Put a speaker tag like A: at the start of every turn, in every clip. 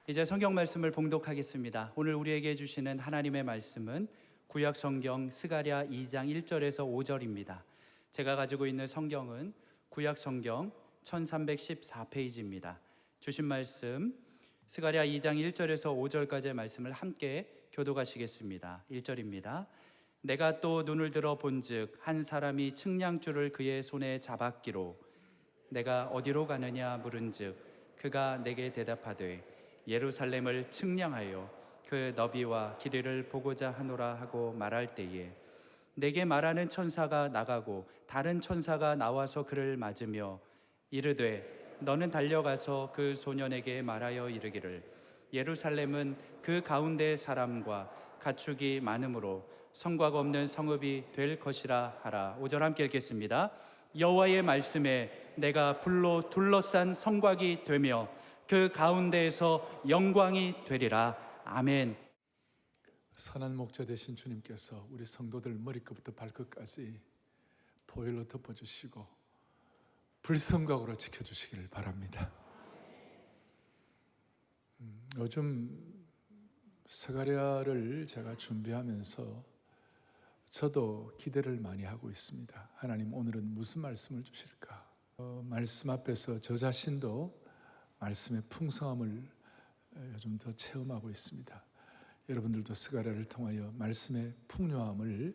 A: 이제 성경 말씀을 봉독하겠습니다. 오늘 우리에게 주시는 하나님의 말씀은 구약 성경 스가랴 2장 1절에서 5절입니다. 제가 가지고 있는 성경은 구약 성경 1314페이지입니다. 주신 말씀 스가랴 2장 1절에서 5절까지의 말씀을 함께 교독하시겠습니다. 1절입니다. 내가 또 눈을 들어 본즉 한 사람이 측량줄을 그의 손에 잡았기로 내가 어디로 가느냐 물은즉 그가 내게 대답하되 예루살렘을 측량하여 그 너비와 길이를 보고자 하노라 하고 말할 때에 내게 말하는 천사가 나가고 다른 천사가 나와서 그를 맞으며 이르되 너는 달려가서 그 소년에게 말하여 이르기를 예루살렘은 그 가운데 사람과 가축이 많으므로 성곽 없는 성읍이 될 것이라 하라. 5절 함께 읽겠습니다. 여호와의 말씀에 내가 불로 둘러싼 성곽이 되며 그 가운데에서 영광이 되리라. 아멘.
B: 선한 목자 되신 주님께서 우리 성도들 머리끝부터 발끝까지 보혈로 덮어주시고 불성각으로 지켜주시기를 바랍니다. 요즘 스가랴를 제가 준비하면서 저도 기대를 많이 하고 있습니다. 하나님 오늘은 무슨 말씀을 주실까? 말씀 앞에서 저 자신도 말씀의 풍성함을 요즘 더 체험하고 있습니다. 여러분들도 스가랴를 통하여 말씀의 풍요함을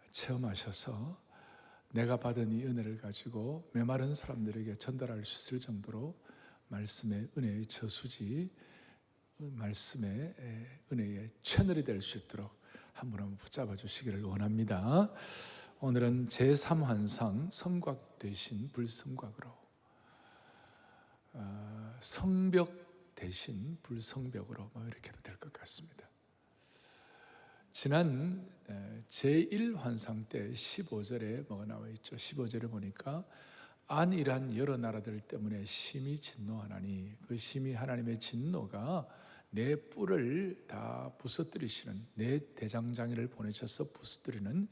B: 체험하셔서 내가 받은 이 은혜를 가지고 메마른 사람들에게 전달할 수 있을 정도로 말씀의 은혜의 저수지, 말씀의 은혜의 채널이 될 수 있도록 한 분 붙잡아 주시기를 원합니다. 오늘은 제3환상 성곽 대신 불성곽으로, 성벽 대신 불성벽으로 이렇게 해도 될 것 같습니다. 지난 제1환상 때 15절에 뭐가 나와 있죠? 15절에 보니까 안일한 여러 나라들 때문에 심히 진노하나니 그 심히 하나님의 진노가 내 뿔을 다 부서뜨리시는, 내 대장장이를 보내셔서 부서뜨리는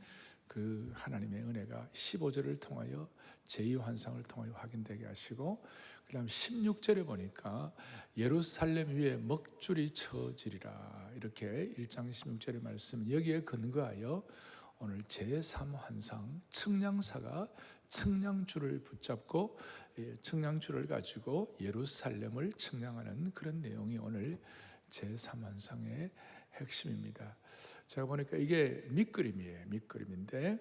B: 그 하나님의 은혜가 15절을 통하여 제2환상을 통하여 확인되게 하시고, 그 다음 16절에 보니까 예루살렘 위에 먹줄이 쳐지리라, 이렇게 1장 16절의 말씀, 여기에 근거하여 오늘 제3환상 측량사가 측량줄을 붙잡고 측량줄을 가지고 예루살렘을 측량하는 그런 내용이 오늘 제3환상의 핵심입니다. 제가 보니까 이게 밑그림이에요. 밑그림인데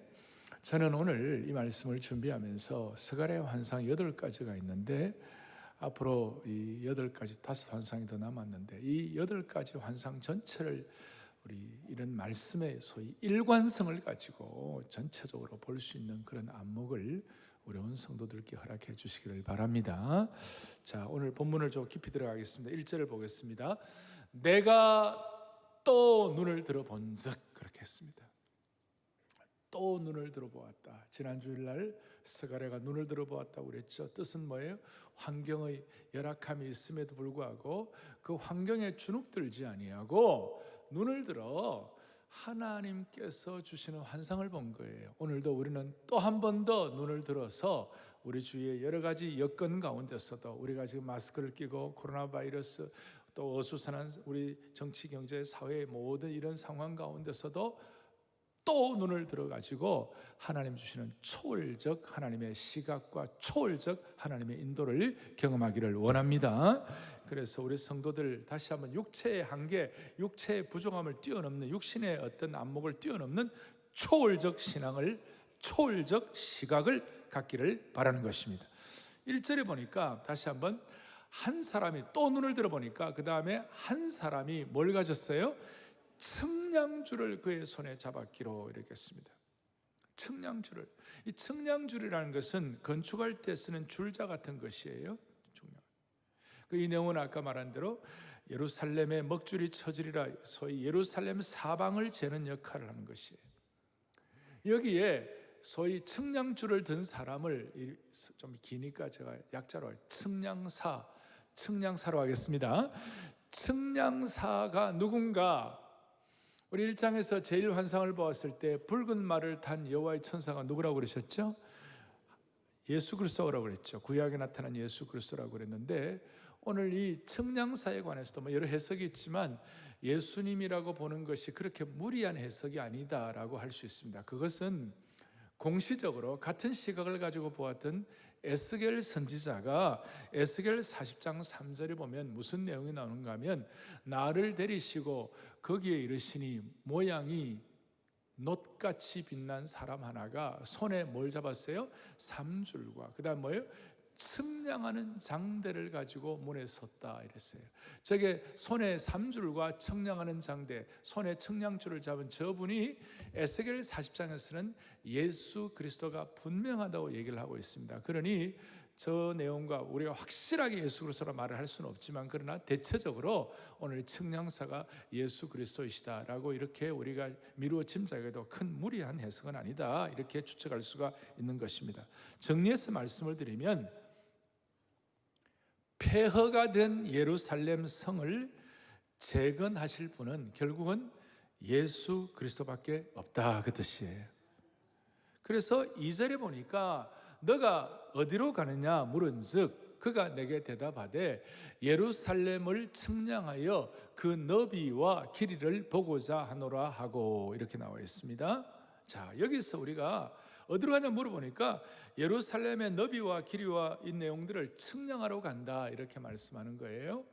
B: 저는 오늘 이 말씀을 준비하면서 스가랴 환상 8가지가 있는데 앞으로 이 8가지, 5환상이 더 남았는데 이 8가지 환상 전체를 우리 이런 말씀의 소위 일관성을 가지고 전체적으로 볼 수 있는 그런 안목을 우리 온 성도들께 허락해 주시기를 바랍니다. 자, 오늘 본문을 좀 깊이 들어가겠습니다. 1절을 보겠습니다. 내가 또 눈을 들어본즉, 그렇게 했습니다. 또 눈을 들어보았다. 지난 주일날 스가랴가 눈을 들어보았다고 그랬죠. 뜻은 뭐예요? 환경의 열악함이 있음에도 불구하고 그 환경에 주눅들지 아니하고 눈을 들어 하나님께서 주시는 환상을 본 거예요. 오늘도 우리는 또 한 번 더 눈을 들어서 우리 주위의 여러 가지 여건 가운데서도 우리가 지금 마스크를 끼고 코로나 바이러스 또 어수선한 우리 정치, 경제, 사회의 모든 이런 상황 가운데서도 또 눈을 들어가지고 하나님 주시는 초월적 하나님의 시각과 초월적 하나님의 인도를 경험하기를 원합니다. 그래서 우리 성도들 다시 한번 육체의 한계, 육체의 부족함을 뛰어넘는, 육신의 어떤 안목을 뛰어넘는 초월적 신앙을, 초월적 시각을 갖기를 바라는 것입니다. 1절에 보니까 다시 한번 한 사람이 또 눈을 들어보니까 그 다음에 한 사람이 뭘 가졌어요? 측량줄을 그의 손에 잡았기로, 이렇게 했습니다. 측량줄을. 이 측량줄이라는 것은 건축할 때 쓰는 줄자 같은 것이에요. 이 내용은 아까 말한 대로 예루살렘에 먹줄이 쳐지리라, 소위 예루살렘 사방을 재는 역할을 하는 것이에요. 여기에 소위 측량줄을 든 사람을, 좀 기니까 제가 약자로 측량사로 하겠습니다. 측량사가 누군가, 우리 1장에서 제1환상을 보았을 때 붉은 말을 탄 여호와의 천사가 누구라고 그러셨죠? 예수 그리스도라고 그랬죠. 구약에 나타난 예수 그리스도라고 그랬는데 오늘 이 청량사에 관해서도 뭐 여러 해석이 있지만 예수님이라고 보는 것이 그렇게 무리한 해석이 아니다라고 할 수 있습니다. 그것은 공시적으로 같은 시각을 가지고 보았던 에스겔 선지자가 에스겔 40장 3절에 보면 무슨 내용이 나오는가 하면, 나를 데리시고 거기에 이르시니 모양이 놋같이 빛난 사람 하나가 손에 뭘 잡았어요? 삼줄과 그 다음 뭐예요? 청량하는 장대를 가지고 문에 섰다 이랬어요. 저게 손에 삼줄과 청량하는 장대, 손에 청량줄을 잡은 저분이 에스겔 40장에서는 예수 그리스도가 분명하다고 얘기를 하고 있습니다. 그러니 저 내용과 우리가 확실하게 예수 그리스도라 말을 할 수는 없지만, 그러나 대체적으로 오늘 청량사가 예수 그리스도이시다라고 이렇게 우리가 미루어 짐작해도 큰 무리한 해석은 아니다, 이렇게 추측할 수가 있는 것입니다. 정리해서 말씀을 드리면, 폐허가 된 예루살렘 성을 재건하실 분은 결국은 예수 그리스도밖에 없다, 그 뜻이에요. 그래서 2절에 보니까 너가 어디로 가느냐 물은즉 그가 내게 대답하되 예루살렘을 측량하여 그 너비와 길이를 보고자 하노라 하고, 이렇게 나와 있습니다. 자, 여기서 우리가 어디로 가냐 물어보니까 예루살렘의 너비와 길이와 이 내용들을 측량하러 간다, 이렇게 말씀하는 거예요.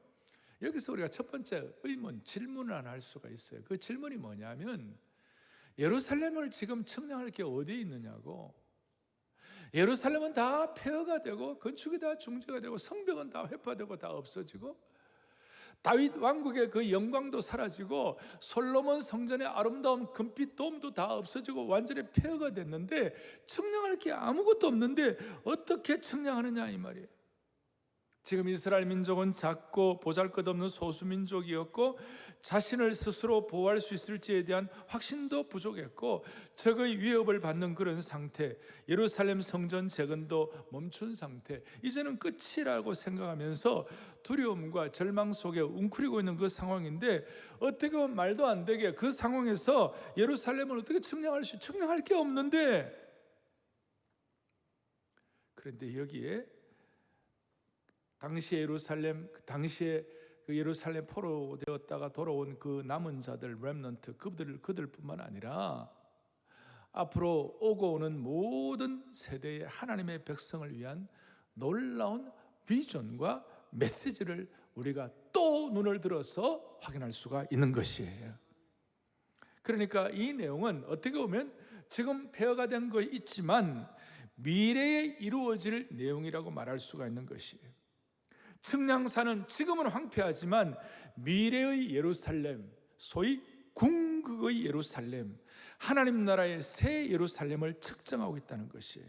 B: 여기서 우리가 첫 번째 의문, 질문을 하나 할 수가 있어요. 그 질문이 뭐냐면, 예루살렘을 지금 측량할 게 어디에 있느냐고. 예루살렘은 다 폐허가 되고 건축이 다 중지가 되고 성벽은 다 회파되고 다 없어지고 다윗 왕국의 그 영광도 사라지고 솔로몬 성전의 아름다운 금빛 돔도 다 없어지고 완전히 폐허가 됐는데 측량할 게 아무것도 없는데 어떻게 측량하느냐 이 말이에요. 지금 이스라엘 민족은 작고 보잘것없는 소수민족이었고 자신을 스스로 보호할 수 있을지에 대한 확신도 부족했고 적의 위협을 받는 그런 상태, 예루살렘 성전 재건도 멈춘 상태, 이제는 끝이라고 생각하면서 두려움과 절망 속에 웅크리고 있는 그 상황인데, 어떻게 보면 말도 안 되게 그 상황에서 예루살렘을 어떻게 측량할 게 없는데, 그런데 여기에 당시에 그 예루살렘 포로되었다가 돌아온 그 남은 자들, 렘넌트, 그들뿐만 아니라 앞으로 오고 오는 모든 세대의 하나님의 백성을 위한 놀라운 비전과 메시지를 우리가 또 눈을 들어서 확인할 수가 있는 것이에요. 그러니까 이 내용은 어떻게 보면 지금 폐허가 된 거 있지만 미래에 이루어질 내용이라고 말할 수가 있는 것이에요. 측량사는 지금은 황폐하지만 미래의 예루살렘, 소위 궁극의 예루살렘, 하나님 나라의 새 예루살렘을 측정하고 있다는 것이에요.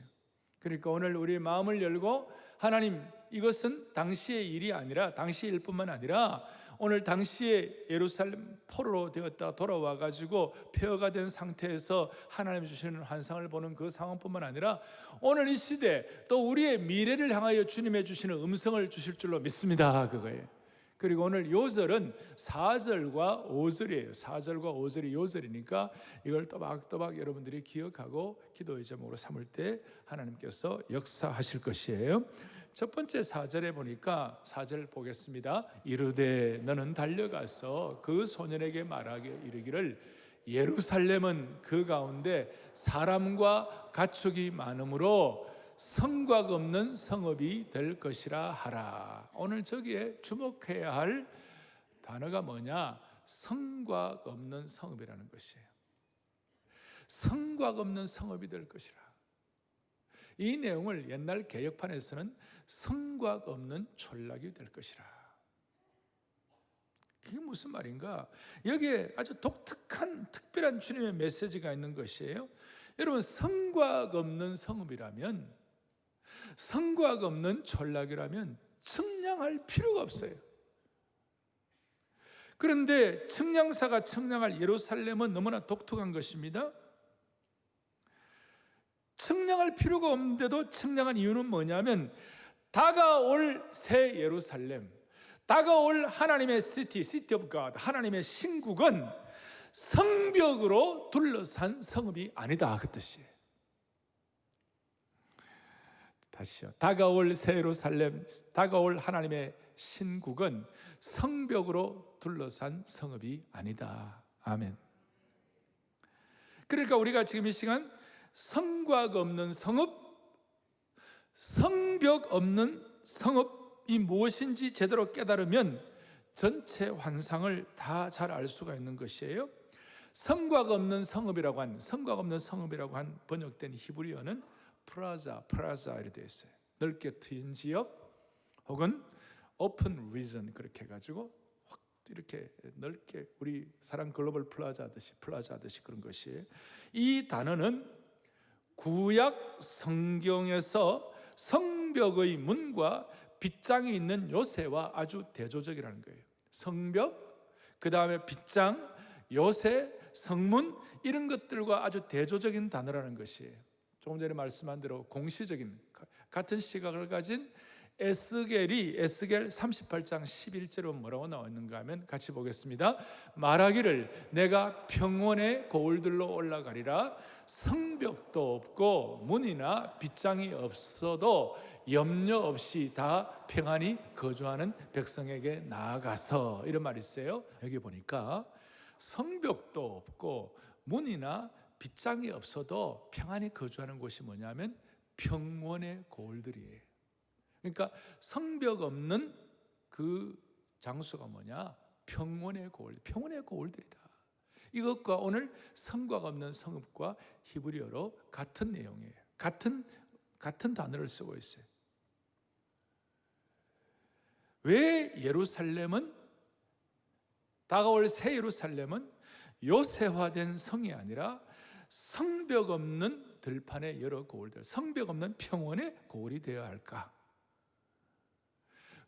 B: 그러니까 오늘 우리의 마음을 열고, 하나님, 이것은 당시의 일이 아니라, 당시의 일뿐만 아니라 오늘 당시에 예루살렘 포로로 되었다 돌아와 가지고 폐허가 된 상태에서 하나님 주시는 환상을 보는 그 상황뿐만 아니라 오늘 이 시대 또 우리의 미래를 향하여 주님의 주시는 음성을 주실 줄로 믿습니다, 그거예요. 그리고 오늘 요절은 4절과 5절이에요. 4절과 5절이 요절이니까 이걸 또박또박 여러분들이 기억하고 기도의 제목으로 삼을 때 하나님께서 역사하실 것이에요. 첫 번째 4절에 보니까 4절 보겠습니다. 이르되 너는 달려가서 그 소년에게 말하게 이르기를 예루살렘은 그 가운데 사람과 가축이 많으므로 성곽 없는 성읍이 될 것이라 하라. 오늘 저기에 주목해야 할 단어가 뭐냐? 성곽 없는 성읍이라는 것이에요. 성곽 없는 성읍이 될 것이라. 이 내용을 옛날 개역판에서는 성곽 없는 촌락이 될 것이라. 그게 무슨 말인가? 여기에 아주 독특한 특별한 주님의 메시지가 있는 것이에요. 여러분, 성곽 없는 성읍이라면, 성곽 없는 촌락이라면 측량할 필요가 없어요. 그런데 측량사가 측량할 예루살렘은 너무나 독특한 것입니다. 측량할 필요가 없는데도 측량한 이유는 뭐냐면, 다가올 새 예루살렘, 다가올 하나님의 city of God, 하나님의 신국은 성벽으로 둘러싼 성읍이 아니다, 그 뜻이에요. 다시요. 다가올 새 예루살렘, 다가올 하나님의 신국은 성벽으로 둘러싼 성읍이 아니다. 아멘. 그러니까 우리가 지금 이 시간 성곽 없는 성읍, 성벽 없는 성읍이 무엇인지 제대로 깨달으면 전체 환상을 다 잘 알 수가 있는 것이에요. 성곽 없는 성읍이라고 한 번역된 히브리어는 프라자 이렇게 되어 있어요. 넓게 트인 지역 혹은 오픈 리전 그렇게 해가지고 확 이렇게 넓게 우리 사랑 글로벌 플라자 하듯이 그런 것이에요. 이 단어는 구약 성경에서 성벽의 문과 빗장이 있는 요새와 아주 대조적이라는 거예요. 성벽, 그 다음에 빗장, 요새, 성문 이런 것들과 아주 대조적인 단어라는 것이에요. 조금 전에 말씀한 대로 공시적인 같은 시각을 가진 에스겔 38장 11절은 뭐라고 나와 있는가 하면 같이 보겠습니다. 말하기를 내가 평원의 고울들로 올라가리라. 성벽도 없고 문이나 빗장이 없어도 염려 없이 다 평안히 거주하는 백성에게 나아가서, 이런 말이 있어요. 여기 보니까 성벽도 없고 문이나 빗장이 없어도 평안히 거주하는 곳이 뭐냐면 평원의 고울들이에요. 그러니까 성벽 없는 그 장소가 뭐냐? 평원의 고울들이다. 이것과 오늘 성곽 없는 성읍과 히브리어로 같은 내용이에요. 같은 단어를 쓰고 있어요. 왜 다가올 새 예루살렘은 요새화된 성이 아니라 성벽 없는 들판의 여러 고울들, 성벽 없는 평원의 고울이 되어야 할까?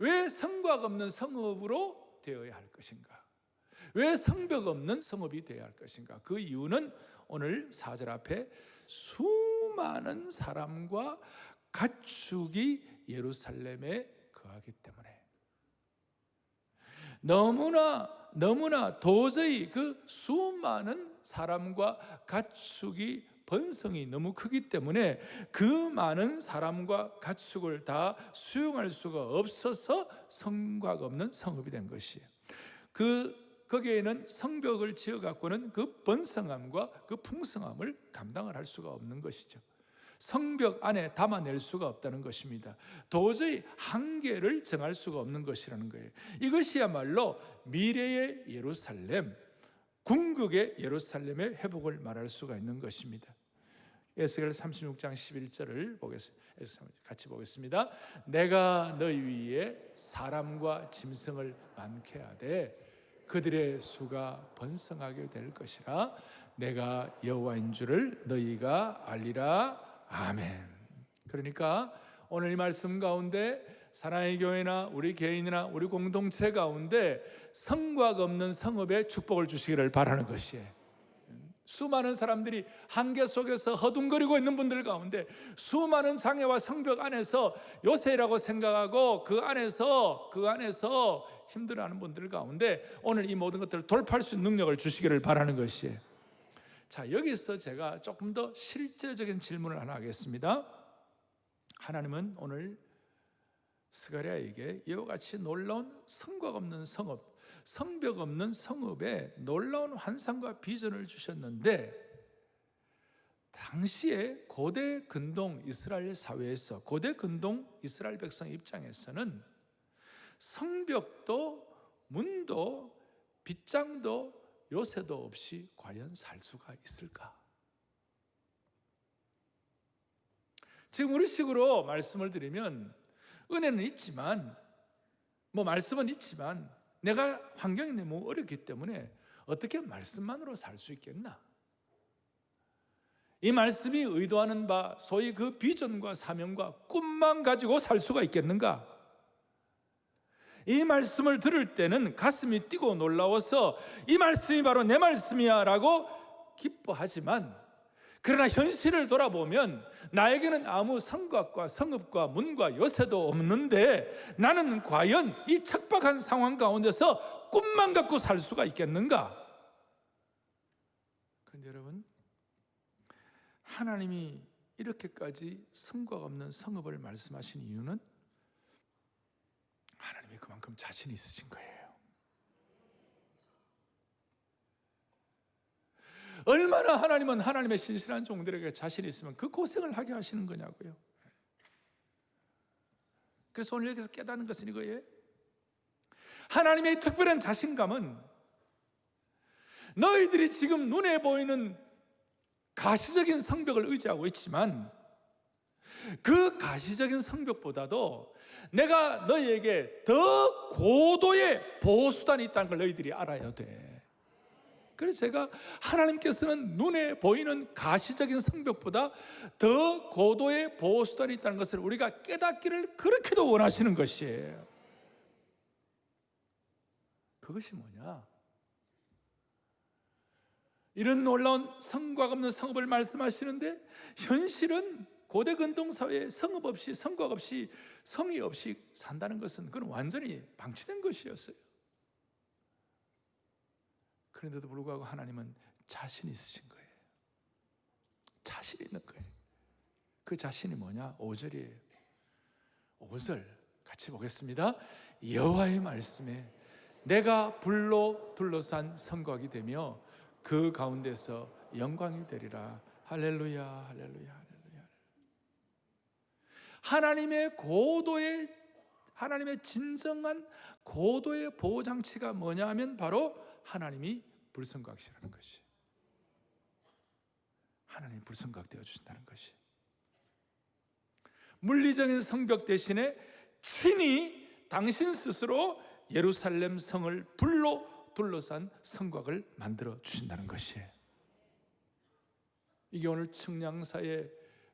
B: 왜 성곽 없는 성읍으로 되어야 할 것인가? 왜 성벽 없는 성읍이 되어야 할 것인가? 그 이유는 오늘 4절 앞에 수많은 사람과 가축이 예루살렘에 거하기 때문에, 너무나 도저히 그 수많은 사람과 가축이 번성이 너무 크기 때문에 그 많은 사람과 가축을 다 수용할 수가 없어서 성곽 없는 성읍이 된 것이에요. 거기에는 성벽을 지어갖고는 그 번성함과 그 풍성함을 감당을 할 수가 없는 것이죠. 성벽 안에 담아낼 수가 없다는 것입니다. 도저히 한계를 정할 수가 없는 것이라는 거예요. 이것이야말로 미래의 예루살렘, 궁극의 예루살렘의 회복을 말할 수가 있는 것입니다. 에스겔 36장 11절을 같이 보겠습니다. 내가 너희 위에 사람과 짐승을 많게 하되 그들의 수가 번성하게 될 것이라. 내가 여호와인 줄을 너희가 알리라. 아멘. 그러니까 오늘 이 말씀 가운데 사랑의 교회나 우리 개인이나 우리 공동체 가운데 성곽 없는 성읍에 축복을 주시기를 바라는 것이에요. 수많은 사람들이 한계 속에서 허둥거리고 있는 분들 가운데 수많은 장애와 성벽 안에서 요새라고 생각하고 그 안에서 힘들어하는 분들 가운데 오늘 이 모든 것들을 돌파할 수 있는 능력을 주시기를 바라는 것이에요. 자, 여기서 제가 조금 더 실제적인 질문을 하나 하겠습니다. 하나님은 오늘 스가랴에게 이와 같이 놀라운 성곽 없는 성읍, 성벽 없는 성읍에 놀라운 환상과 비전을 주셨는데, 당시에 고대 근동 이스라엘 사회에서, 고대 근동 이스라엘 백성 입장에서는 성벽도 문도 빗장도 요새도 없이 과연 살 수가 있을까? 지금 우리식으로 말씀을 드리면 은혜는 있지만, 말씀은 있지만 내가 환경이 너무 어렵기 때문에 어떻게 말씀만으로 살 수 있겠나? 이 말씀이 의도하는 바 소위 그 비전과 사명과 꿈만 가지고 살 수가 있겠는가? 이 말씀을 들을 때는 가슴이 뛰고 놀라워서 이 말씀이 바로 내 말씀이야 라고 기뻐하지만, 그러나 현실을 돌아보면 나에게는 아무 성곽과 성읍과 문과 요새도 없는데 나는 과연 이 척박한 상황 가운데서 꿈만 갖고 살 수가 있겠는가? 그런데 여러분, 하나님이 이렇게까지 성곽 없는 성읍을 말씀하신 이유는 하나님이 그만큼 그만큼 자신이 있으신 거예요. 얼마나 하나님은 하나님의 신실한 종들에게 자신이 있으면 그 고생을 하게 하시는 거냐고요. 그래서 오늘 여기서 깨닫는 것은 이거예요. 하나님의 특별한 자신감은 너희들이 지금 눈에 보이는 가시적인 성벽을 의지하고 있지만 그 가시적인 성벽보다도 내가 너희에게 더 고도의 보호수단이 있다는 걸 너희들이 알아야 돼. 그래서 제가 하나님께서는 눈에 보이는 가시적인 성벽보다 더 고도의 보호수단이 있다는 것을 우리가 깨닫기를 그렇게도 원하시는 것이에요. 그것이 뭐냐? 이런 놀라운 성곽 없는 성읍을 말씀하시는데 현실은 고대 근동사회에 성읍 없이 성곽 없이 성이 없이 산다는 것은 그건 완전히 방치된 것이었어요. 그런데도 불구하고 하나님은 자신 있으신 거예요. 자신 있는 거예요. 그 자신이 뭐냐? 5절이에요. 5절 같이 보겠습니다. 여호와의 말씀에 내가 불로 둘러싼 성곽이 되며 그 가운데서 영광이 되리라. 할렐루야, 할렐루야, 할렐루야. 하나님의 진정한 고도의 보호장치가 뭐냐 하면 바로 하나님이 불성곽이라는 것이. 하나님이 불성곽 되어주신다는 것이. 물리적인 성벽 대신에 친히 당신 스스로 예루살렘 성을 불로 둘러싼 성곽을 만들어 주신다는 것이에요. 이게 오늘 측량사의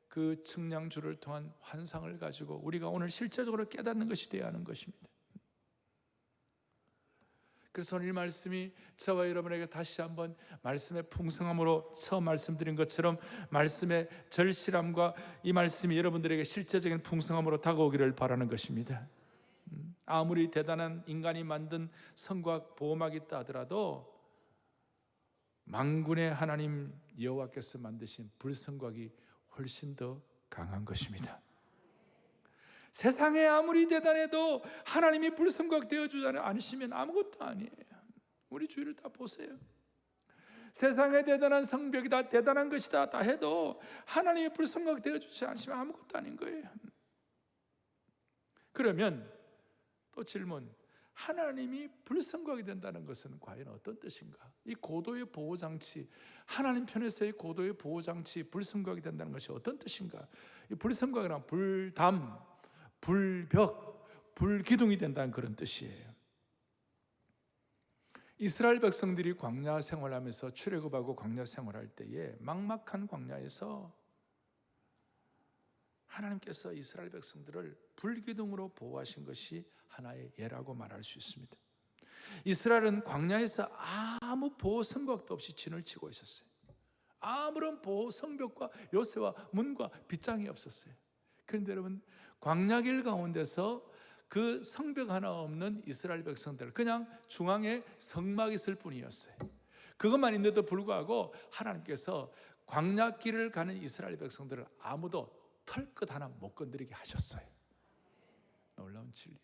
B: 그 측량주를 통한 환상을 가지고 우리가 오늘 실제적으로 깨닫는 것이 되어야 하는 것입니다. 그래서 오늘 이 말씀이 저와 여러분에게 다시 한번 말씀의 풍성함으로 처음 말씀드린 것처럼 말씀의 절실함과 이 말씀이 여러분들에게 실제적인 풍성함으로 다가오기를 바라는 것입니다. 아무리 대단한 인간이 만든 성곽 보호막이 있다 하더라도 만군의 하나님 여호와께서 만드신 불성곽이 훨씬 더 강한 것입니다. 세상에 아무리 대단해도 하나님이 불성곽 되어주지 않으시면 아무것도 아니에요. 우리 주위를 다 보세요. 세상에 대단한 성벽이다, 대단한 것이다 다 해도 하나님이 불성곽 되어주지 않으시면 아무것도 아닌 거예요. 그러면 또 질문, 하나님이 불성곽이 된다는 것은 과연 어떤 뜻인가? 이 고도의 보호장치, 하나님 편에서의 고도의 보호장치, 불성곽이 된다는 것이 어떤 뜻인가? 이 불성곽이란 불담, 불벽, 불기둥이 된다는 그런 뜻이에요. 이스라엘 백성들이 광야 생활하면서 출애굽하고 광야 생활할 때에 막막한 광야에서 하나님께서 이스라엘 백성들을 불기둥으로 보호하신 것이 하나의 예라고 말할 수 있습니다. 이스라엘은 광야에서 아무 보호 성벽도 없이 진을 치고 있었어요. 아무런 보호 성벽과 요새와 문과 빗장이 없었어요. 그런데 여러분, 광야길 가운데서 그 성벽 하나 없는 이스라엘 백성들, 그냥 중앙에 성막이 있을 뿐이었어요. 그것만 있는데도 불구하고 하나님께서 광야길을 가는 이스라엘 백성들을 아무도 털끝 하나 못 건드리게 하셨어요. 놀라운 진리.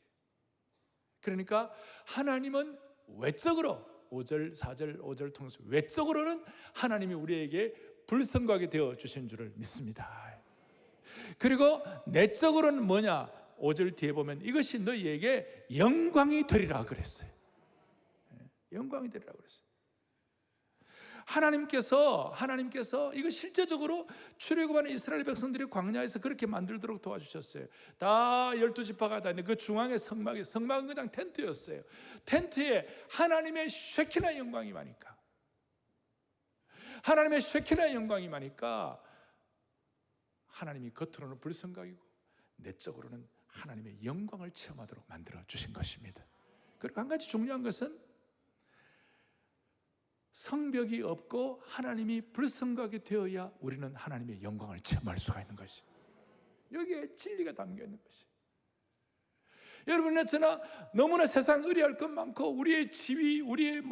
B: 그러니까 하나님은 외적으로 5절, 4절, 5절 통해서 외적으로는 하나님이 우리에게 불성곽이 되어 주신 줄을 믿습니다. 그리고 내적으로는 뭐냐? 5절 뒤에 보면 이것이 너희에게 영광이 되리라 그랬어요. 영광이 되리라 그랬어요. 하나님께서 이거 실제적으로 출애굽하는 이스라엘 백성들이 광야에서 그렇게 만들도록 도와주셨어요. 다 12지파가 다 있는데 그 중앙에 성막은 그냥 텐트였어요. 텐트에 하나님의 쉐키나 영광이 많으니까, 하나님의 쉐키나 영광이 많으니까 하나님이 겉으로는 불성곽이고 내적으로는 하나님의 영광을 체험하도록 만들어 주신 것입니다. 그리고 한 가지 중요한 것은 성벽이 없고 하나님이 불성곽이 되어야 우리는 하나님의 영광을 체험할 수가 있는 것이, 여기에 진리가 담겨 있는 것이. 여러분이나 저나 너무나 세상 의뢰할 것 많고 우리의 지위, 우리의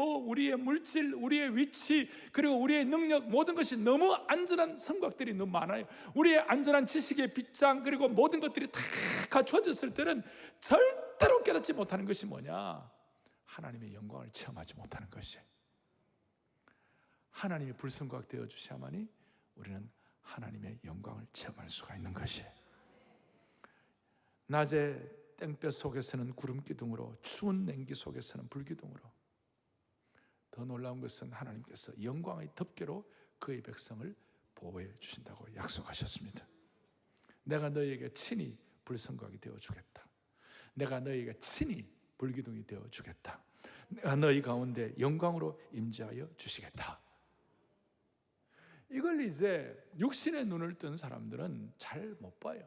B: 물질, 우리의 위치, 그리고 우리의 능력, 모든 것이 너무 안전한 성곽들이 너무 많아요. 우리의 안전한 지식의 빗장, 그리고 모든 것들이 다 갖춰졌을 때는 절대 절대로 깨닫지 못하는 것이 뭐냐? 하나님의 영광을 체험하지 못하는 것이. 하나님이 불성각 되어 주셔야만이 우리는 하나님의 영광을 체험할 수가 있는 것이. 낮에 땡볕 속에서는 구름 기둥으로, 추운 냉기 속에서는 불기둥으로, 더 놀라운 것은 하나님께서 영광의 덮개로 그의 백성을 보호해 주신다고 약속하셨습니다. 내가 너희에게 친히 불성각이 되어 주겠다. 내가 너희에게 친히 불기둥이 되어 주겠다. 내가 너희 가운데 영광으로 임재하여 주시겠다. 이걸 이제 육신의 눈을 뜬 사람들은 잘 못 봐요.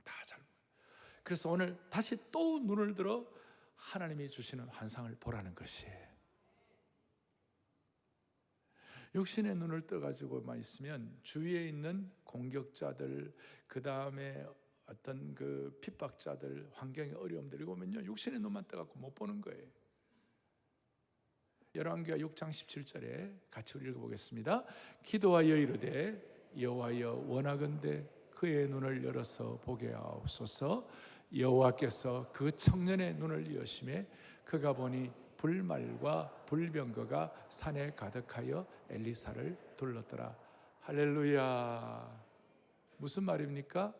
B: 다 잘 못 봐요. 그래서 오늘 다시 또 눈을 들어 하나님이 주시는 환상을 보라는 것이에요. 육신의 눈을 떠가지고만 있으면 주위에 있는 공격자들, 그 다음에 어떤 그 핍박자들, 환경의 어려움들, 이거 보면요, 육신의 눈만 떠갖고 못 보는 거예요. 열왕기하 6장 17절에 같이 우리 읽어보겠습니다. 기도하여 이르되 여호와여 원하건대 그의 눈을 열어서 보게 하옵소서. 여호와께서 그 청년의 눈을 여심해 그가 보니 불말과 불병거가 산에 가득하여 엘리사를 둘렀더라. 할렐루야. 무슨 말입니까?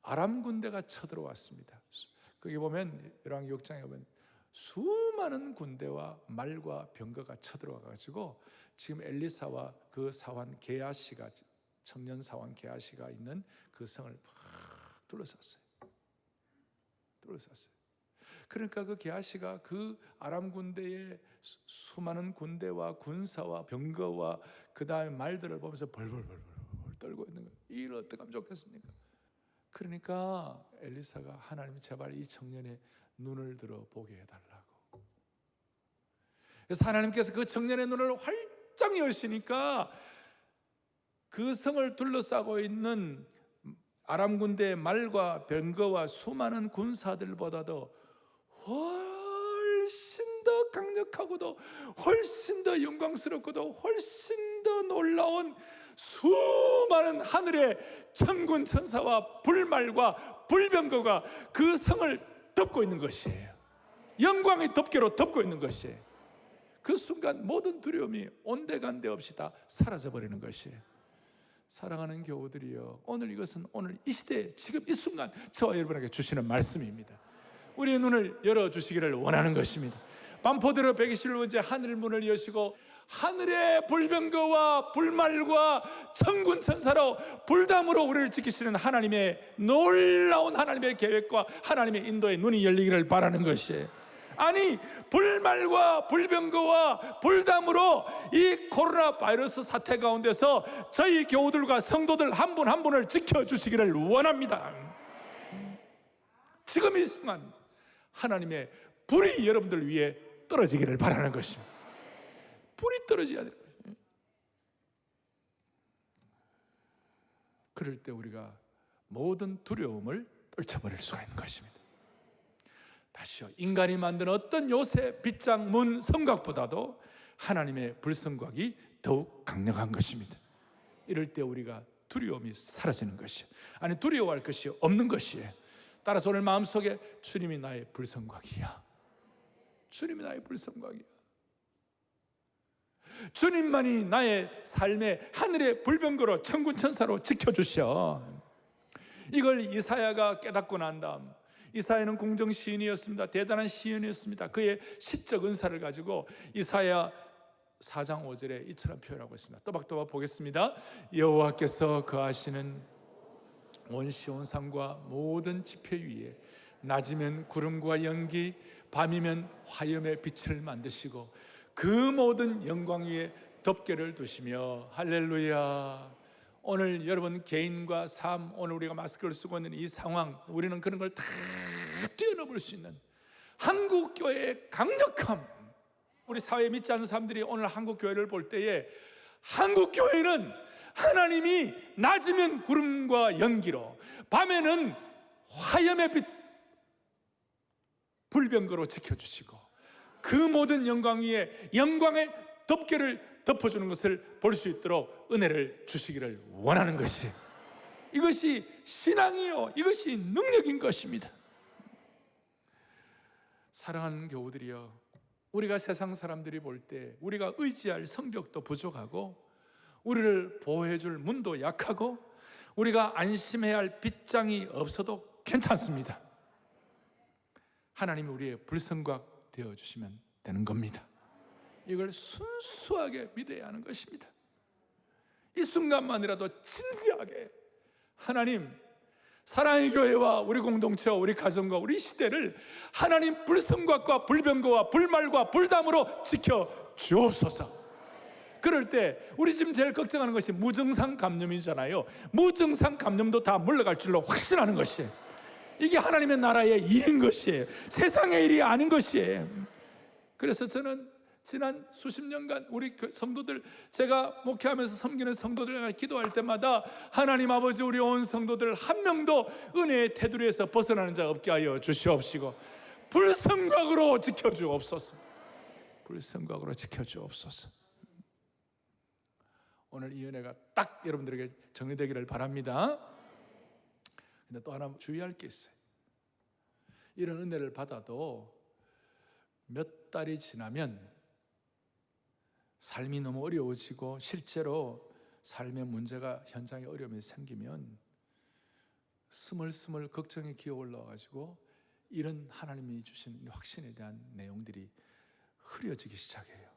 B: 아람 군대가 쳐들어왔습니다. 거기 보면 열왕기 6장에 보면 수많은 군대와 말과 병거가 쳐들어와가지고 지금 엘리사와 그 사환 게하시가, 청년 사환 게하시가 있는 그 성을 막 둘러쌌어요. 그러니까 그 게하시가 그 아람 군대의 수많은 군대와 군사와 병거와 그 다음에 말들을 보면서 벌벌 떨고 있는 거예요. 이를 어떻게 하면 좋겠습니까? 그러니까 엘리사가 하나님 제발 이 청년의 눈을 들어 보게 해달라고. 그래서 하나님께서 그 청년의 눈을 활짝 여시니까 그 성을 둘러싸고 있는 아람 군대의 말과 병거와 수많은 군사들보다도 훨씬 더 강력하고도 훨씬 더 영광스럽고도 훨씬 더 놀라운 수많은 하늘의 천군 천사와 불말과 불병거가 그 성을 덮고 있는 것이에요. 영광의 덮개로 덮고 있는 것이에요. 그 순간 모든 두려움이 온데간데 없이 다 사라져버리는 것이에요. 사랑하는 교우들이여, 오늘 이것은 오늘 이 시대 지금 이 순간 저와 여러분에게 주시는 말씀입니다. 우리의 눈을 열어주시기를 원하는 것입니다. 반포대로 121번째 하늘 문을 여시고 하늘의 불병거와 불말과 천군 천사로 불담으로 우리를 지키시는 하나님의 놀라운 하나님의 계획과 하나님의 인도의 눈이 열리기를 바라는 것이에요. 아니, 불말과 불병거와 불담으로 이 코로나 바이러스 사태 가운데서 저희 교우들과 성도들 한 분 한 분을 지켜주시기를 원합니다. 지금 이 순간 하나님의 불이 여러분들 위에 떨어지기를 바라는 것입니다. 불이 떨어져야 돼요. 그럴 때 우리가 모든 두려움을 떨쳐버릴 수가 있는 것입니다. 다시요, 인간이 만든 어떤 요새 빗장 문 성곽보다도 하나님의 불성곽이 더욱 강력한 것입니다. 이럴 때 우리가 두려움이 사라지는 것이에요. 아니, 두려워할 것이 없는 것이에요. 따라서 오늘 마음속에 주님이 나의 불성곽이야. 주님이 나의 불성곽이야. 주님만이 나의 삶의 하늘의 불병거로 천군천사로 지켜주셔. 이걸 이사야가 깨닫고 난 다음, 이사야는 공정 시인이었습니다. 대단한 시인이었습니다. 그의 시적 은사를 가지고 이사야 4장 5절에 이처럼 표현하고 있습니다. 또박또박 보겠습니다. 여호와께서 거하시는 온 시온 산과 모든 지표 위에 낮이면 구름과 연기, 밤이면 화염의 빛을 만드시고 그 모든 영광 위에 덮개를 두시며. 할렐루야. 오늘 여러분 개인과 삶, 오늘 우리가 마스크를 쓰고 있는 이 상황, 우리는 그런 걸 다 뛰어넘을 수 있는 한국교회의 강력함. 우리 사회에 믿지 않는 사람들이 오늘 한국교회를 볼 때에 한국교회는 하나님이 낮이면 구름과 연기로, 밤에는 화염의 빛 불병거로 지켜주시고 그 모든 영광 위에 영광의 덮개를 덮어주는 것을 볼 수 있도록 은혜를 주시기를 원하는 것이에요. 이것이 신앙이요, 이것이 능력인 것입니다. 사랑하는 교우들이여, 우리가 세상 사람들이 볼 때 우리가 의지할 성벽도 부족하고 우리를 보호해줄 문도 약하고 우리가 안심해야 할 빗장이 없어도 괜찮습니다. 하나님이 우리의 불성곽 되어주시면 되는 겁니다. 이걸 순수하게 믿어야 하는 것입니다. 이 순간만이라도 진지하게 하나님, 사랑의 교회와 우리 공동체와 우리 가정과 우리 시대를 하나님 불성곽과 불병거와 불말과 불담으로 지켜 주옵소서. 그럴 때 우리 지금 제일 걱정하는 것이 무증상 감염이잖아요. 무증상 감염도 다 물러갈 줄로 확신하는 것이에요. 이게 하나님의 나라의 일인 것이에요. 세상의 일이 아닌 것이에요. 그래서 저는 지난 수십 년간 우리 성도들, 제가 목회하면서 섬기는 성도들과 기도할 때마다 하나님 아버지, 우리 온 성도들 한 명도 은혜의 테두리에서 벗어나는 자 없게 하여 주시옵시고 불성곽으로 지켜주옵소서. 불성곽으로 지켜주옵소서. 오늘 이 은혜가 딱 여러분들에게 정리되기를 바랍니다. 근데 또 하나 주의할 게 있어요. 이런 은혜를 받아도 몇 달이 지나면 삶이 너무 어려워지고 실제로 삶의 문제가, 현장에 어려움이 생기면 스멀스멀 걱정이 기어 올라와가지고 이런 하나님이 주신 확신에 대한 내용들이 흐려지기 시작해요.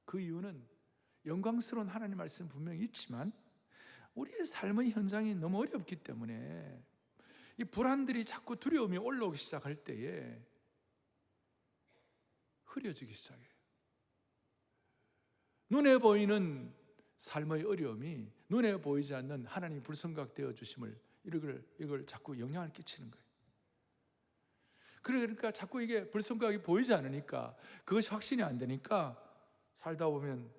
B: 그 이유는 영광스러운 하나님 말씀 분명히 있지만 우리의 삶의 현장이 너무 어렵기 때문에 이 불안들이 자꾸 두려움이 올라오기 시작할 때에 흐려지기 시작해요. 눈에 보이는 삶의 어려움이 눈에 보이지 않는 하나님의 불성각 되어 주심을 이걸 자꾸 영향을 끼치는 거예요. 그러니까 자꾸 이게 불성각이 보이지 않으니까, 그것이 확신이 안 되니까 살다 보면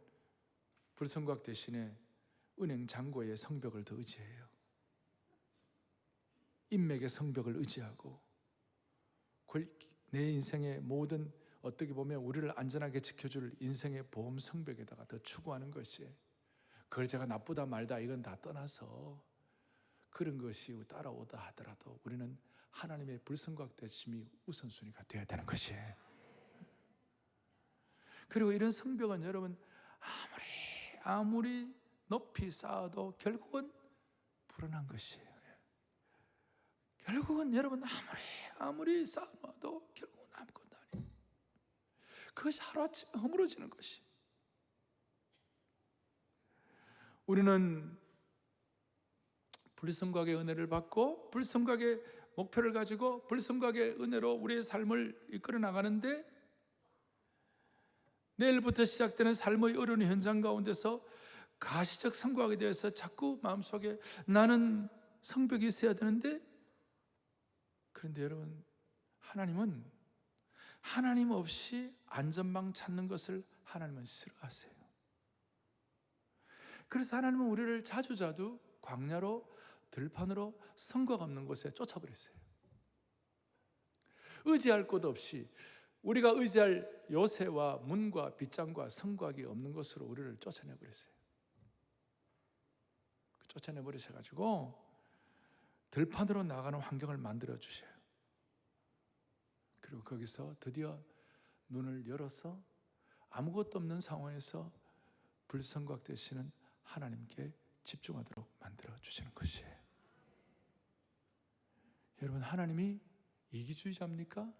B: 불성각 대신에 은행 잔고의 성벽을 더 의지해요. 인맥의 성벽을 의지하고 내 인생의 모든, 어떻게 보면 우리를 안전하게 지켜줄 인생의 보험 성벽에다가 더 추구하는 것이, 그걸 제가 나쁘다 말다 이건 다 떠나서 그런 것이 따라오다 하더라도 우리는 하나님의 불성각 되심이 우선순위가 되어야 되는 것이에요. 그리고 이런 성벽은 여러분 아무리 높이 쌓아도 결국은 불안한 것이에요. 결국은 여러분 아무리 쌓아도 결국은 아무것도 아니에요. 그것이 하루아침에 허물어지는 것이. 우리는 불성각의 은혜를 받고 불성각의 목표를 가지고 불성각의 은혜로 우리의 삶을 이끌어 나가는데, 내일부터 시작되는 삶의 어려운 현장 가운데서 가시적 성곽에 대해서 자꾸 마음속에 나는 성벽이 있어야 되는데, 그런데 여러분, 하나님은 하나님 없이 안전망 찾는 것을 하나님은 싫어하세요. 그래서 하나님은 우리를 자주 광야로, 들판으로, 성곽 없는 곳에 쫓아버렸어요. 의지할 곳 없이 우리가 의지할 요새와 문과 빗장과 성곽이 없는 곳으로 우리를 쫓아내버렸어요. 쫓아내버리셔가지고 들판으로 나가는 환경을 만들어 주셔요. 그리고 거기서 드디어 눈을 열어서 아무것도 없는 상황에서 불성각 되시는 하나님께 집중하도록 만들어 주시는 것이에요. 여러분, 하나님이 이기주의자입니까?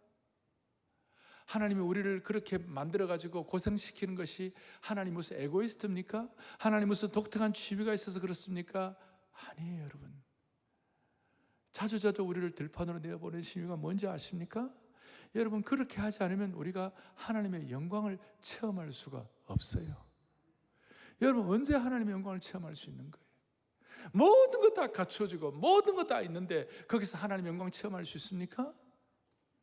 B: 하나님이 우리를 그렇게 만들어가지고 고생시키는 것이 하나님 무슨 에고이스트입니까? 하나님 무슨 독특한 취미가 있어서 그렇습니까? 아니에요, 여러분. 자주 우리를 들판으로 내어보내신 이유가 뭔지 아십니까? 여러분, 그렇게 하지 않으면 우리가 하나님의 영광을 체험할 수가 없어요. 여러분, 언제 하나님의 영광을 체험할 수 있는 거예요? 모든 것 다 갖춰지고 모든 것 다 있는데 거기서 하나님의 영광 체험할 수 있습니까?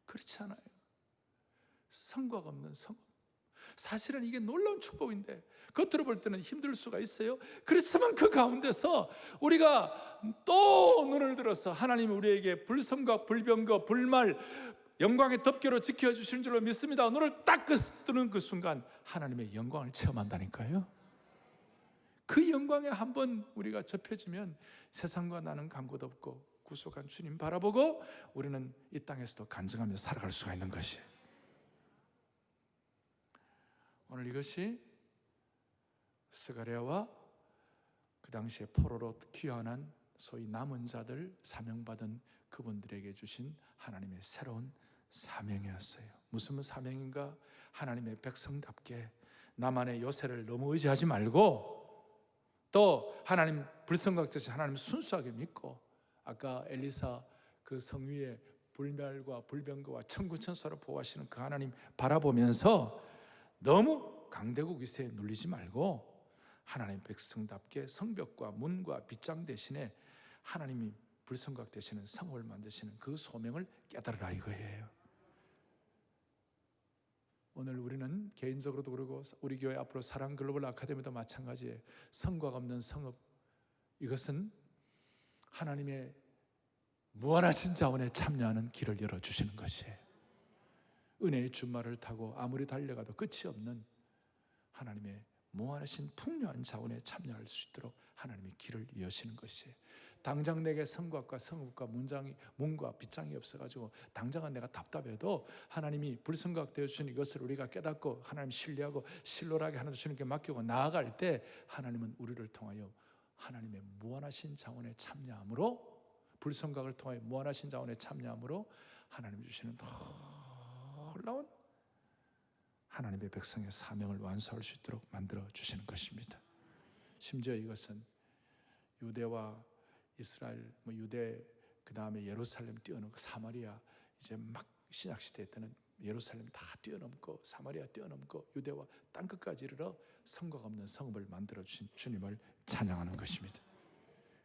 B: 그렇지 않아요. 성곽 없는 성읍. 사실은 이게 놀라운 축복인데 겉으로 볼 때는 힘들 수가 있어요. 그렇지만 그 가운데서 우리가 또 눈을 들어서 하나님이 우리에게 불성곽, 불병거, 불말, 영광의 덮개로 지켜주시는 줄로 믿습니다. 눈을 딱 뜨는 그 순간 하나님의 영광을 체험한다니까요. 그 영광에 한번 우리가 접해지면 세상과 나는 간 곳 없고 구속한 주님 바라보고 우리는 이 땅에서도 간증하며 살아갈 수가 있는 것이에요. 오늘 이것이 스가랴와 그 당시에 포로로 귀환한 소위 남은 자들, 사명받은 그분들에게 주신 하나님의 새로운 사명이었어요. 무슨 사명인가? 하나님의 백성답게 나만의 요새를 너무 의지하지 말고 또 하나님 불성각자신 하나님 순수하게 믿고, 아까 엘리사 그 성 위에 불멸과 불병거와 천군천사로 보호하시는 그 하나님 바라보면서 너무 강대국 위세에 눌리지 말고 하나님 백성답게 성벽과 문과 빗장 대신에 하나님이 불성각 되시는 성읍을 만드시는 그 소명을 깨달으라 이거예요. 오늘 우리는 개인적으로도 그러고 우리 교회 앞으로 사랑 글로벌 아카데미도 마찬가지예요. 성곽 없는 성읍, 이것은 하나님의 무한하신 자원에 참여하는 길을 열어주시는 것이에요. 은혜의 준말을 타고 아무리 달려가도 끝이 없는 하나님의 무한하신 풍요한 자원에 참여할 수 있도록 하나님의 길을 여시는 것이에요. 당장 내게 성곽과 성읍과 문과 빗장이 없어가지고 당장은 내가 답답해도 하나님이 불성각 되어주신 이것을 우리가 깨닫고 하나님 신뢰하고 신랄하게 하나님 주님께 맡기고 나아갈 때 하나님은 우리를 통하여 하나님의 무한하신 자원에 참여함으로, 불성각을 통하여 무한하신 자원에 참여함으로 하나님 주시는 놀라운 하나님의 백성의 사명을 완수할 수 있도록 만들어 주시는 것입니다. 심지어 이것은 유대와 이스라엘, 유대 그 다음에 예루살렘 뛰어넘고 사마리아, 이제 막 신약 시대 때는 예루살렘 다 뛰어넘고 사마리아 뛰어넘고 유대와 땅끝까지 이르러 성곽 없는 성읍을 만들어 주신 주님을 찬양하는 것입니다.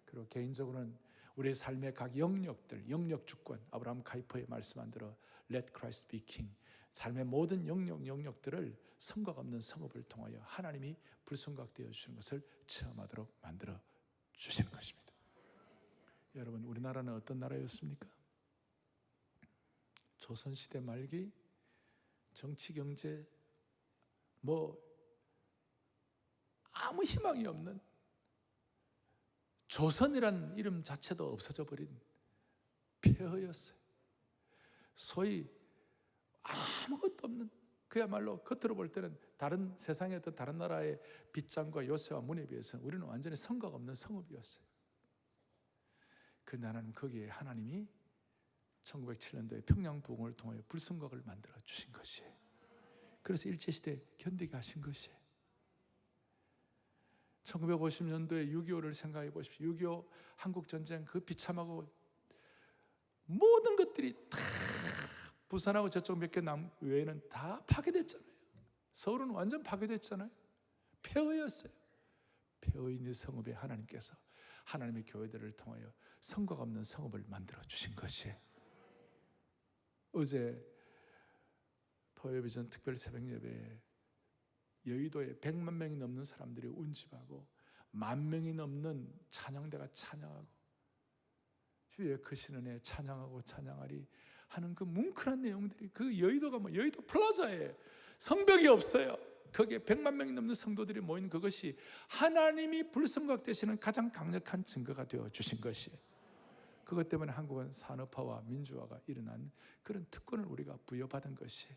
B: 그리고 개인적으로는 우리의 삶의 각 영역들, 영역 주권, 아브라함 카이퍼의 말씀한 대로 Let Christ be King, 삶의 모든 영역들을 성곽 없는 성읍을 통하여 하나님이 불성각되어 주시는 것을 체험하도록 만들어 주시는 것입니다. 여러분, 우리나라는 어떤 나라였습니까? 조선시대 말기 정치, 경제 아무 희망이 없는, 조선이라는 이름 자체도 없어져 버린 폐허였어요. 소위 아무것도 없는, 그야말로 겉으로 볼 때는 다른 세상의 어떤 다른 나라의 빗장과 요새와 문에 비해서는 우리는 완전히 성곽 없는 성읍이었어요. 그런데 하나님, 거기에 하나님이 1907년도에 평양부흥을 통하여 불성곽을 만들어 주신 것이에요. 그래서 일제시대 견디게 하신 것이에요. 1950년도에 6.25를 생각해 보십시오. 6.25 한국전쟁 그 비참하고 모든 것들이 다 부산하고 저쪽 몇 개 남 외에는 다 파괴됐잖아요. 서울은 완전 파괴됐잖아요. 폐허였어요. 폐허인 이 성읍에 하나님께서 하나님의 교회들을 통하여 성곽 없는 성읍을 만들어 주신 것이에요. 어제 토요비전 특별 새벽 예배에 여의도에 100만 명이 넘는 사람들이 운집하고 10,000명이 넘는 찬양대가 찬양하고 주의 크신 은혜 찬양하고 찬양하리 하는 그 뭉클한 내용들이, 그 여의도가 여의도 플라자에 성벽이 없어요. 거기에 100만 명이 넘는 성도들이 모인 그것이 하나님이 불성각 되시는 가장 강력한 증거가 되어 주신 것이에요. 그것 때문에 한국은 산업화와 민주화가 일어난 그런 특권을 우리가 부여받은 것이에요.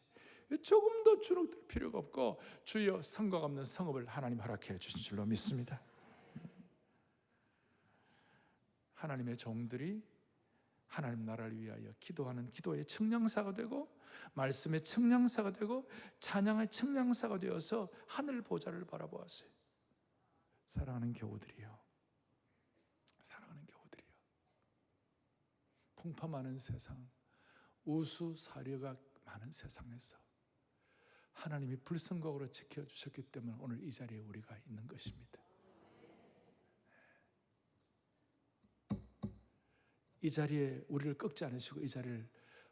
B: 조금도 주눅들 필요가 없고 주여 성곽 없는 성읍을 하나님 허락해 주신 줄로 믿습니다. 하나님의 종들이 하나님 나라를 위하여 기도하는 기도의 청량사가 되고 말씀의 청량사가 되고 찬양의 청량사가 되어서 하늘 보좌를 바라보았어요. 사랑하는 교우들이요, 사랑하는 교우들이요, 풍파 많은 세상, 우수 사려가 많은 세상에서 하나님이 불성각으로 지켜주셨기 때문에 오늘 이 자리에 우리가 있는 것입니다. 이 자리에 우리를 꺾지 않으시고 이 자리를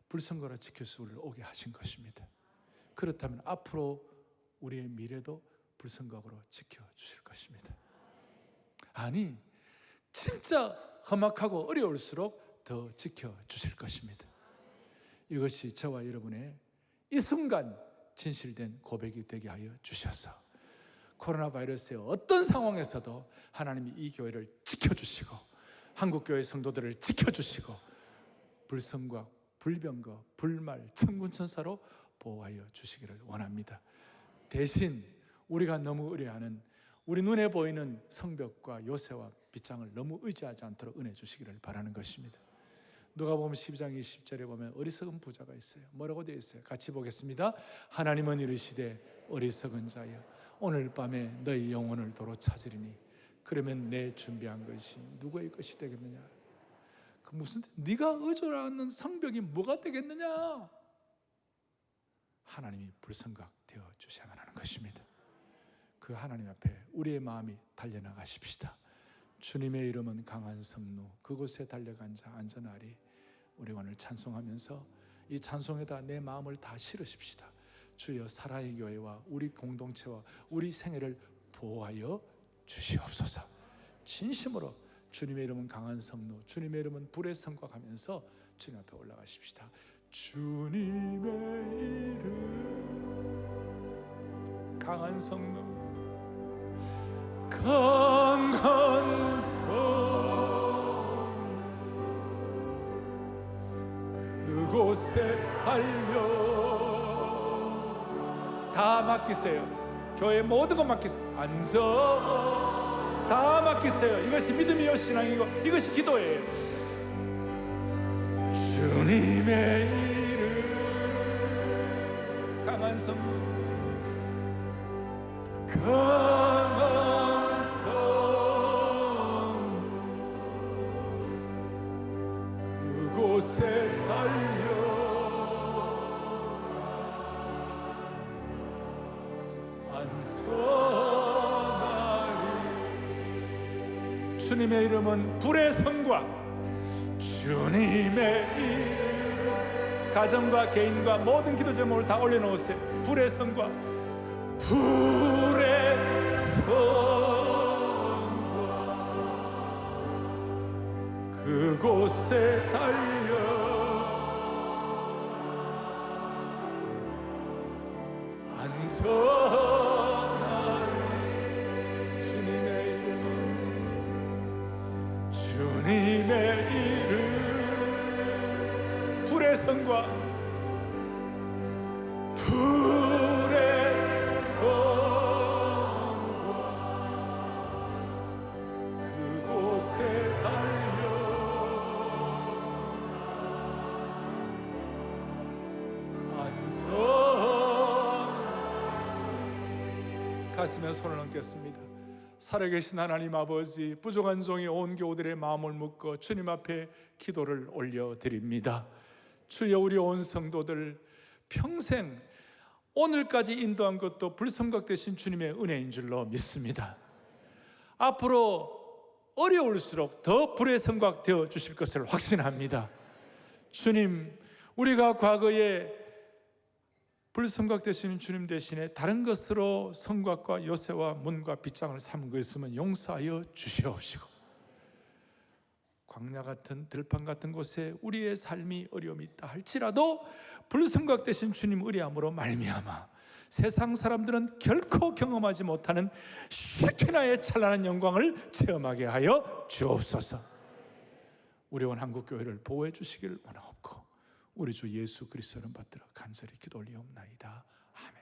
B: 불성각으로 지켜서 우리를 오게 하신 것입니다. 그렇다면 앞으로 우리의 미래도 불성각으로 지켜주실 것입니다. 아니, 진짜 험악하고 어려울수록 더 지켜주실 것입니다. 이것이 저와 여러분의 이 순간 진실된 고백이 되게 하여 주셔서 코로나 바이러스의 어떤 상황에서도 하나님이 이 교회를 지켜주시고 한국교회 성도들을 지켜주시고 불성과 불병거, 불말, 천군천사로 보호하여 주시기를 원합니다. 대신 우리가 너무 의뢰하는 우리 눈에 보이는 성벽과 요새와 빗장을 너무 의지하지 않도록 은혜 주시기를 바라는 것입니다. 누가복음 12장 20절에 보면 어리석은 부자가 있어요. 뭐라고 되어 있어요? 같이 보겠습니다. 하나님은 이르시되 어리석은 자여 오늘 밤에 너희 영혼을 도로 찾으리니 그러면 내 준비한 것이 누구의 것이 되겠느냐? 그 무슨 네가 의존하는 성벽이 뭐가 되겠느냐? 하나님이 불성각 되어 주셔야만 하는 것입니다. 그 하나님 앞에 우리의 마음이 달려나가십시다. 주님의 이름은 강한 성루, 그곳에 달려간 자 안전하리. 우리 오늘 찬송하면서 이 찬송에다 내 마음을 다 실으십시다. 주여 사랑의 교회와 우리 공동체와 우리 생애를 보호하여 주시옵소서. 진심으로 주님의 이름은 강한 성루, 주님의 이름은 불의 성곽하면서 주님 앞에 올라가십시다. 주님의 이름 강한 성루, 강한 성루, 그곳에 달려 다 맡기세요. 교회 모든 것 맡기세요. 앉아 다 맡기세요. 이것이 믿음이요 신앙이고 이것이 기도예요. 주님의 이름 강한 성루, 강한 성루, 그곳에 달려 안전하리. 주님의 이름은 불의 성곽. 주님의 이름 가정과 개인과 모든 기도 제목을 다 올려놓으세요. 불의 성곽, 불의 성곽, 그곳에 달려 안전하리. 주님의 이름은 주님의 이름 불의 성곽, 불의 성곽, 그곳에 달려 안전. 가슴에 손을 얹겠습니다. 살아계신 하나님 아버지, 부족한 종이 온 교우들의 마음을 묶어 주님 앞에 기도를 올려드립니다. 주여, 우리 온 성도들 평생 오늘까지 인도한 것도 불성각 되신 주님의 은혜인 줄로 믿습니다. 앞으로 어려울수록 더 불의 성곽 되어 주실 것을 확신합니다. 주님, 우리가 과거에 불성각 되시는 주님 대신에 다른 것으로 성곽과 요새와 문과 빗장을 삼은 것 있으면 용서하여 주시옵시고, 광야 같은 들판 같은 곳에 우리의 삶이 어려움이 있다 할지라도 불성각 되신 주님 의리함으로 말미암아 세상 사람들은 결코 경험하지 못하는 쉐키나의 찬란한 영광을 체험하게 하여 주옵소서. 우리 온 한국교회를 보호해 주시기를 원하옵고 우리 주 예수 그리스도를 받들어 간절히 기도 올리옵나이다. 아멘.